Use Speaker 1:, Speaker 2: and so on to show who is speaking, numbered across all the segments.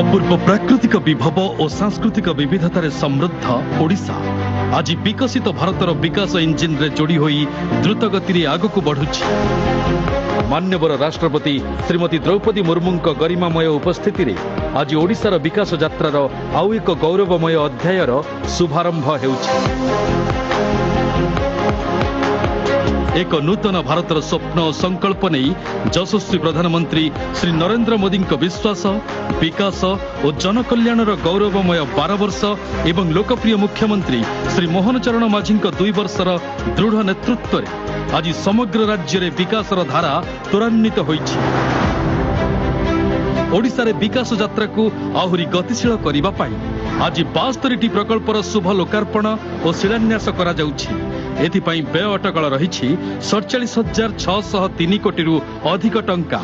Speaker 1: अपूर्व प्राकृतिक विभव और सांस्कृतिक विविधतार समृद्ध ओडिशा आज विकसित भारतर विकास इंजिन रे जोड़ी होई द्रुत गति आगक बढ़ुछि। मान्यवर राष्ट्रपति श्रीमती द्रौपदी मुर्मुंक गरिमामय उपस्थिति रे आज ओडिशार विकास यात्रार आउ एक गौरवमय अध्यायर शुभारंभ हेउछि। एक नूतन भारतर स्वप्न और संकल्प नहीं यशस्वी प्रधानमंत्री श्री नरेंद्र मोदी विश्वास विकास और जनकल्याणर गौरवमय 12 वर्ष एवं लोकप्रिय मुख्यमंत्री श्री मोहन चरण माझी 2 वर्षर दृढ़ नेतृत्व में आज समग्र राज्य में विकासर धारा त्वरान्वित होइछि। ओडिशा रे विकास यात्रा को आहुरी गतिशील करिबा पाई आज 72टी प्रकल्पर शुभ लोकार्पण और शिलान्यास करा जाउछि। एथिपाई व्यय अटकल रही 47,603 कोटी अधिक टंका।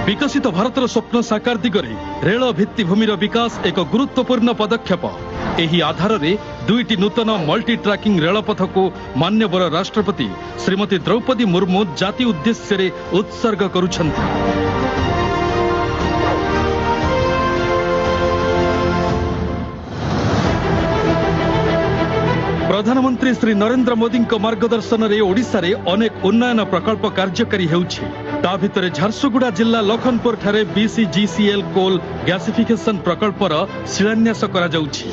Speaker 1: विकसित भारतर स्वप्न साकार दिगरे रेल भित्तिभूमिर विकास एक गुरुत्वपूर्ण पदक्षेप। एही आधार रे 2टी नूतन मल्टी ट्रैकिंग रेलपथ को मान्यवर राष्ट्रपति श्रीमती द्रौपदी मुर्मू जाति उद्देश्य रे उत्सर्ग करुछन्ति। प्रधानमंत्री श्री नरेंद्र मोदी मार्गदर्शन रे ओडिशा रे अनेक उन्नयन प्रकल्प कार्यकारी हेउछि। ता भितरे झारसुगुड़ा जिला लखनपुर ठारे BCGCL कोल गैसिफिकेशन प्रकल्पर शिलान्यास करा जाउछि।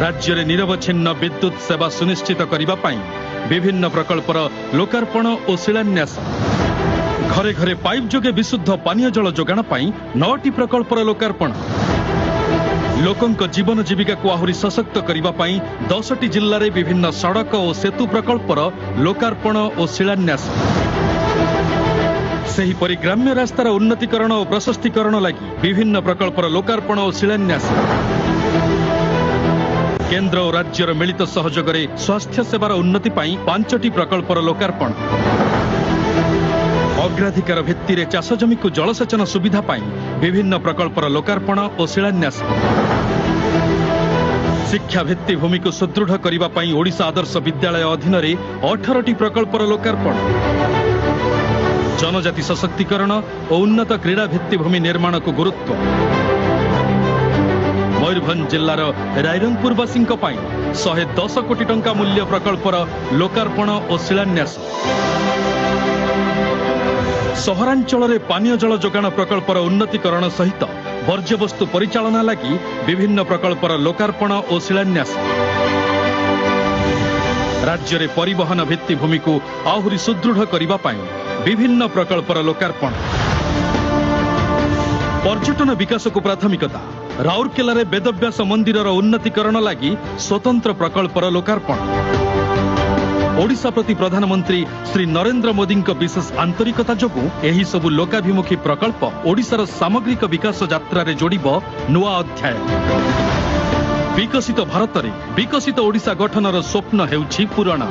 Speaker 1: राज्य रे निरवच्छिन्न विद्युत सेवा सुनिश्चित करिबा पई विभिन्न प्रकल्पर लोकार्पण और शिलान्यास। घरे घरे पाइप जोगे विशुद्ध पानीय जल जोगाण पई 9टी प्रकल्पर लोकार्पण। लोकंक जीवन जीविका को आहुरी सशक्त करिबा पई 10टी जिल्ला रे विभिन्न सड़क और सेतु प्रकल्पर लोकार्पण और शिलान्यास। सेही परि ग्राम्य रास्तार उन्नतीकरण और प्रशस्तीकरण लगी विभिन्न प्रकल्पर लोकार्पण और शिलान्यास। केंद्र और राज्यर मिलित सहयोग रे स्वास्थ्य सेवार उन्नति पई 5टी प्रकल्पर लोकार्पण। अग्राधिकार भित्तिरे चाष जमी को जलसेचन सुविधा पाई विभिन्न प्रकल्पर लोकार्पण और शिलान्यास। शिक्षा भित्तिभूमि को सुदृढ़ करिबा पाई ओडिशा आदर्श विद्यालय अधीन रे 18टी प्रकल्पर लोकार्पण। जनजाति सशक्तिकरण और उन्नत क्रीड़ा भित्तिभूमि निर्माण को गुरुत्व। मयूरभंज जिल्लार रायरंगपुरवासी 110 कोटी टंका मूल्य प्रकल्पर लोकार्पण और शिलान्यास। सहरांचल रे पानीय जल जोगाण प्रकल्पर उन्नतीकरण सहित वर्ज्यवस्तु परिचालना लगी विभिन्न प्रकल्पर लोकार्पण और शिलान्यास। राज्य रे परिवहन भित्तिभूमि को आहुरी सुदृढ़ करिबा पई विभिन्न प्रकल्पर लोकार्पण। पर्यटन विकास को प्राथमिकता। राउरकेला रे वेदव्यास मंदिरर उन्नतीकरण लगी स्वतंत्र प्रकल्पर लोकार्पण। ओडिशा प्रति प्रधानमंत्री श्री नरेंद्र मोदी विशेष आंतरिकता जोगु एही सबु लोकाभिमुखी प्रकल्प ओडिशार सामग्रिक विकास यात्रा रे जोड़िबो नुआ अध्याय। विकसित भारत रे विकसित ओडिशा गठनर स्वप्न हेउछि पूरण।